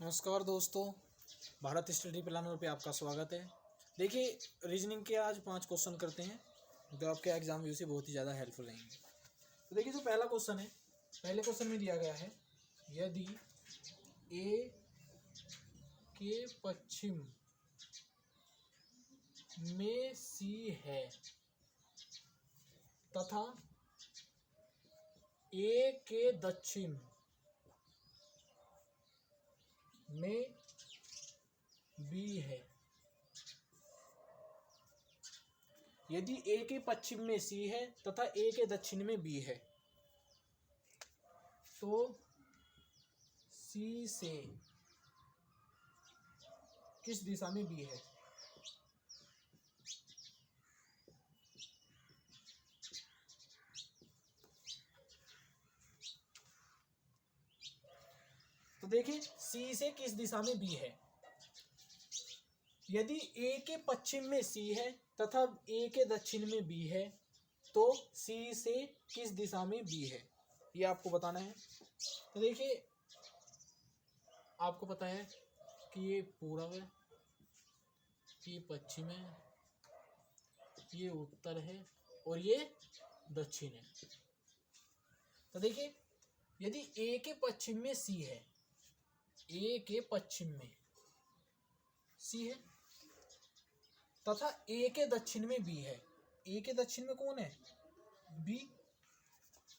नमस्कार दोस्तों, Bharat study planner पे आपका स्वागत है। देखिए, रीजनिंग के आज 5 क्वेश्चन करते हैं जो आपके एग्जाम व्यू से बहुत ही ज़्यादा हेल्पफुल रहेंगे। तो देखिए, जो पहला क्वेश्चन है, पहले क्वेश्चन में दिया गया है, यदि ए के पश्चिम में सी है तथा ए के दक्षिण में बी है। यदि ए के पश्चिम में सी है तथा ए के दक्षिण में बी है तो सी से किस दिशा में बी है। तो देखिए, सी से किस दिशा में बी है। यदि ए के पश्चिम में सी है तथा ए के दक्षिण में बी है तो सी से किस दिशा में बी है, ये आपको बताना है। तो देखिए, आपको पता है कि ये पूर्व है, ये पश्चिम है, ये उत्तर है और ये दक्षिण है। तो देखिए, यदि ए के पश्चिम में सी है, ए के पश्चिम में सी है तथा ए के दक्षिण में बी है। ए के दक्षिण में कौन है? बी।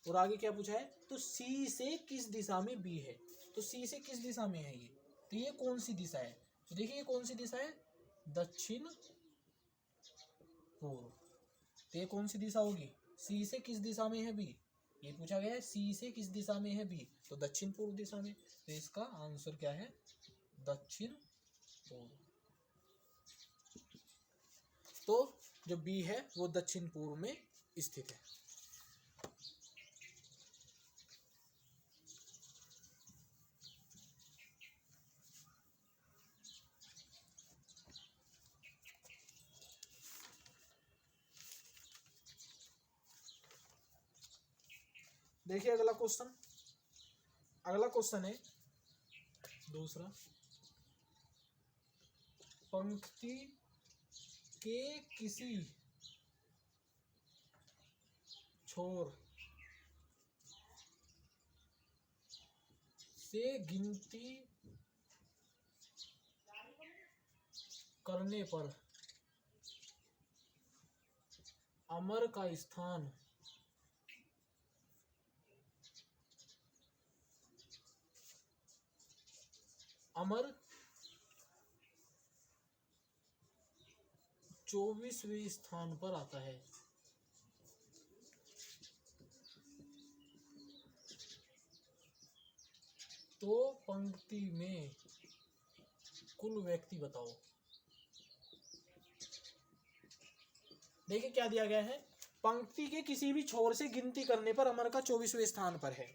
और आगे क्या पूछा है? तो सी से किस दिशा में बी है। तो सी से किस दिशा में है ये? तो ये कौन सी दिशा है? तो देखिए, ये कौन सी दिशा है? दक्षिण पूर्व। तो ये कौन सी दिशा होगी? सी से किस दिशा में है बी? ये पूछा गया है, सी से किस दिशा में है बी? तो दक्षिण पूर्व दिशा में। तो इसका आंसर क्या है? दक्षिण पूर्व। तो जो बी है वो दक्षिण पूर्व में स्थित है। देखिए, अगला क्वेश्चन है दूसरा। पंक्ति के किसी छोर से गिनती करने पर अमर का स्थान अमर 24वें स्थान पर आता है। तो पंक्ति में कुल व्यक्ति बताओ। देखिए, क्या दिया गया है? पंक्ति के किसी भी छोर से गिनती करने पर अमर का 24वें स्थान पर है।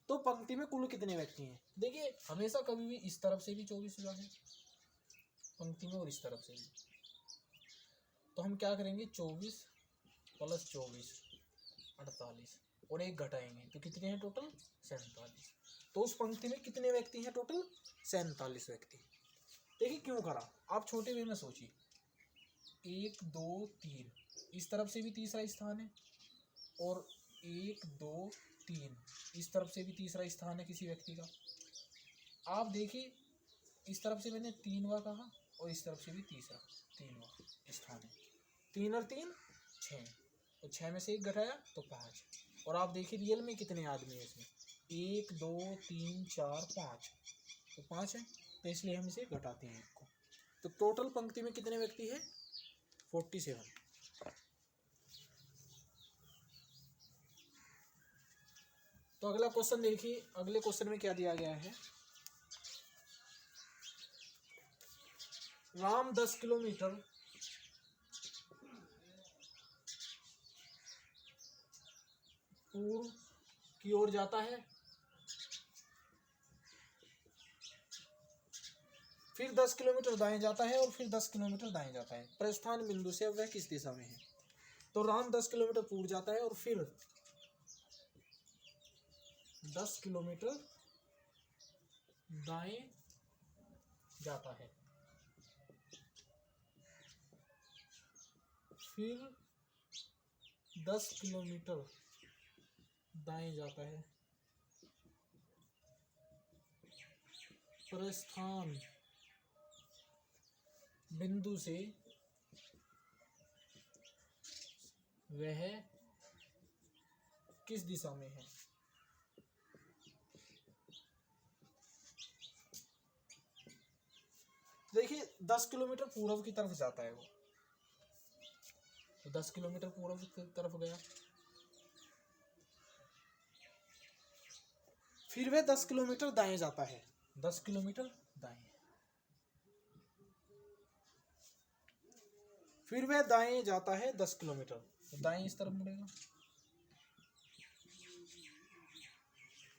तो पंक्ति में कुल कितने व्यक्ति हैं? देखिए, हमेशा कभी भी इस तरफ से भी 24 हुआ है पंक्ति में और इस तरफ से भी। तो हम क्या करेंगे? 24 + 24 48 और एक घटाएंगे तो कितने हैं टोटल? 47। तो उस पंक्ति में कितने व्यक्ति हैं टोटल? 47 व्यक्ति। देखिए, क्यों करा? आप छोटे वे में सोचिए। 1 2 3 इस तरफ से भी तीसरा स्थान है और 1 2 3 इस तरफ से भी तीसरा स्थान है किसी व्यक्ति का। आप देखिए, इस तरफ से मैंने 3वां कहा और इस तरफ से भी तीसरा 3वां स्थान है। 3 और 3 6 और 6 में से 1 घटाया तो 5। और आप देखिए, रियल में कितने आदमी हैं इसमें? 1 2 3 4 5। तो 5 है, तो इसलिए हम इसे घटाते हैं 1 को। तो टोटल पंक्ति में कितने व्यक्ति हैं? 47। तो अगला क्वेश्चन देखिए, अगले क्वेश्चन में क्या दिया गया है? राम 10 किलोमीटर पूर्व की ओर जाता है, फिर 10 किलोमीटर दाएं जाता है और फिर 10 किलोमीटर दाएं जाता है। प्रस्थान बिंदु से वह किस दिशा में है? तो राम 10 किलोमीटर पूर्व जाता है और फिर 10 किलोमीटर दाएं जाता है, फिर 10 किलोमीटर दाएं जाता है, प्रस्थान बिंदु से वह किस दिशा में है। देखिए 10 किलोमीटर पूर्व की तरफ जाता है वो, तो 10 किलोमीटर पूर्व की तरफ गया, फिर वह 10 किलोमीटर दाएं जाता है, 10 किलोमीटर दाएं, फिर वह दाएं जाता है 10 किलोमीटर, तो दाएं इस तरफ मुड़ेगा।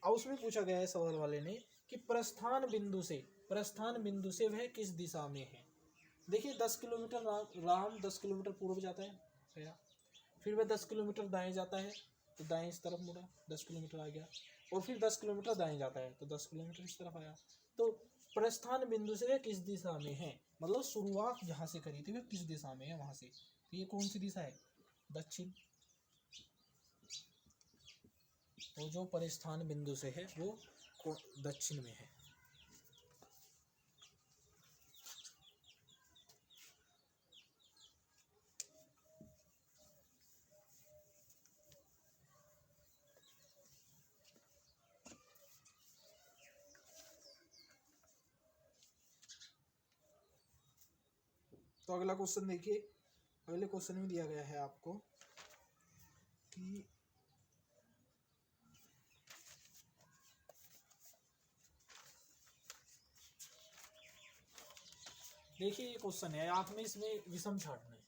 अब उसमें पूछा गया है सवाल वाले ने कि प्रस्थान बिंदु से वह किस दिशा में है। देखिए 10 किलोमीटर राम 10 किलोमीटर पूर्व जाता है गया, फिर वह 10 किलोमीटर दाएं जाता है, तो दाएं इस तरफ मुड़ा, 10 किलोमीटर आ गया, और फिर 10 किलोमीटर दाएं जाता है, तो 10 किलोमीटर इस तरफ आया। तो प्रस्थान बिंदु से वह किस दिशा में है, मतलब शुरुआत जहाँ से करी थी वह किस दिशा में है वहां से, तो ये कौन सी दिशा है, दक्षिण। तो जो प्रस्थान बिंदु से है वो दक्षिण में है। तो अगला क्वेश्चन देखिए, अगले क्वेश्चन में दिया गया है आपको कि देखिए ये क्वेश्चन है, आप में इसमें विषम छाटना है,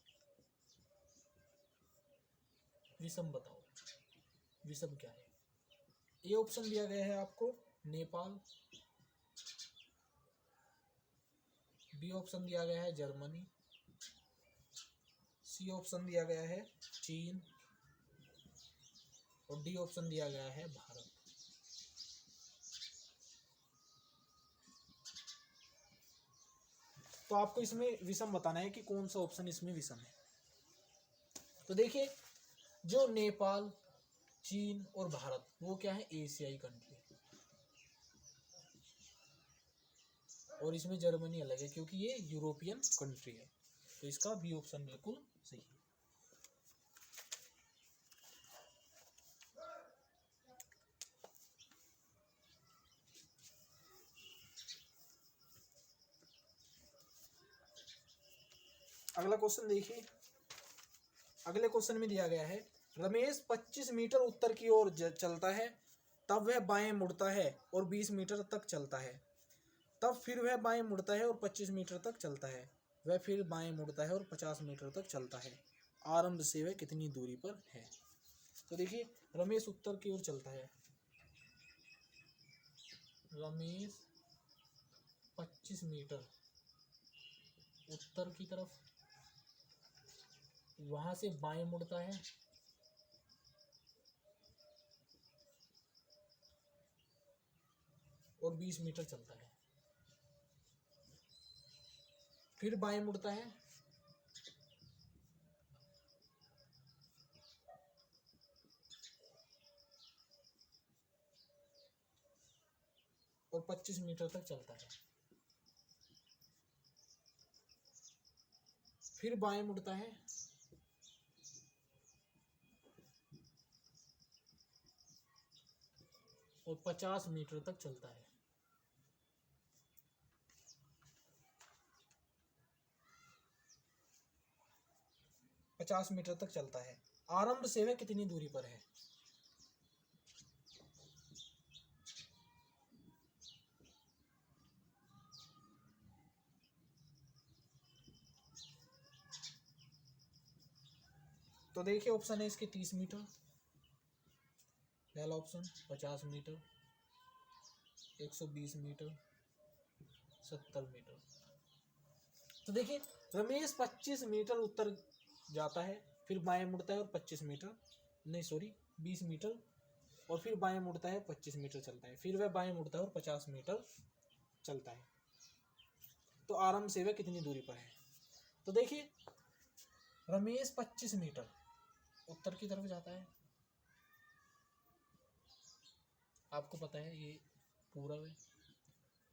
विषम बताओ, विषम क्या है। ये ऑप्शन दिया गया है आपको नेपाल, बी ऑप्शन दिया गया है जर्मनी, सी ऑप्शन दिया गया है चीन, और डी ऑप्शन दिया गया है भारत। तो आपको इसमें विषम बताना है कि कौन सा ऑप्शन इसमें विषम है। तो देखिए जो नेपाल, चीन और भारत वो क्या है, एशियाई कंट्री, और इसमें जर्मनी अलग है क्योंकि ये यूरोपियन कंट्री है, तो इसका बी ऑप्शन बिल्कुल सही है। अगला क्वेश्चन देखिए, अगले क्वेश्चन में दिया गया है रमेश 25 मीटर उत्तर की ओर चलता है, तब वह बाएं मुड़ता है और 20 मीटर तक चलता है, तब फिर वह बाएं मुड़ता है और 25 मीटर तक चलता है, वह फिर बाएं मुड़ता है और 50 मीटर तक चलता है, आरंभ से वह कितनी दूरी पर है। तो देखिए रमेश उत्तर की ओर चलता है, रमेश 25 मीटर उत्तर की तरफ, वहां से बाएं मुड़ता है और 20 मीटर चलता है, फिर बाएं मुड़ता है और 25 मीटर तक चलता है, फिर बाएं मुड़ता है और 50 मीटर तक चलता है। पचास मीटर तक चलता है, आरंभ से वह कितनी दूरी पर है। तो देखिए ऑप्शन है इसके 30 मीटर, पहला ऑप्शन 50 मीटर, 120 मीटर, 70 मीटर। तो देखिए रमेश 25 मीटर उत्तर जाता है, फिर बाएं मुड़ता है और 25 मीटर, नहीं सॉरी 20 मीटर, और फिर बाएं मुड़ता है 25 मीटर चलता है, फिर वह बाएं मुड़ता है और 50 मीटर चलता है। तो आरंभ से वह कितनी दूरी पर है। तो देखिए रमेश 25 मीटर उत्तर की तरफ जाता है, आपको पता है ये पूर्व है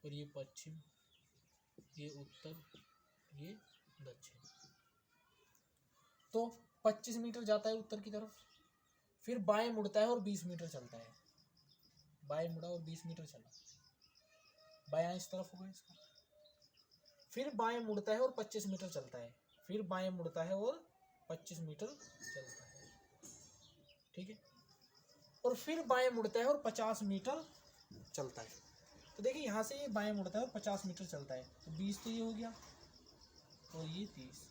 और ये पश्चिम, ये उत्तर, ये दक्षिण। तो 25 मीटर जाता है उत्तर की तरफ, फिर बाएं मुड़ता है और 20 मीटर चलता है, बाएं मुड़ा और 20 मीटर चला, बायां इस तरफ होगा इसका, फिर बाएं मुड़ता है और 25 मीटर चलता है, फिर बाएं मुड़ता है और 25 मीटर चलता है, ठीक है, और फिर बाएं मुड़ता है और 50 मीटर चलता है। तो देखिए यहाँ से ये बाएं मुड़ता है और 50 मीटर चलता है, तो 20 तो ये हो गया और ये 30।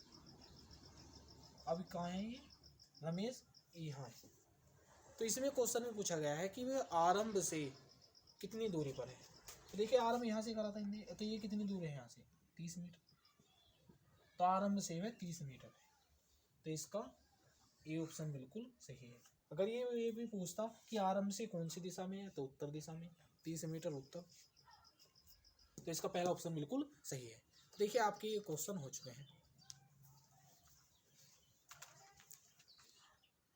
अब कहाँ है ये रमेश, यहाँ है। तो इसमें क्वेश्चन में पूछा गया है कि वह आरंभ से कितनी दूरी पर है। तो देखिए आरंभ यहाँ से करा था इनने, तो ये कितनी दूर है यहाँ से 30 मीटर, तो आरंभ से वह 30 मीटर है। तो इसका ये ऑप्शन बिल्कुल सही है। अगर ये भी पूछता कि आरंभ से कौन सी दिशा में है, तो उत्तर दिशा में, 30 मीटर उत्तर, तो इसका पहला ऑप्शन बिल्कुल सही है। देखिए आपके ये क्वेश्चन हो चुके हैं।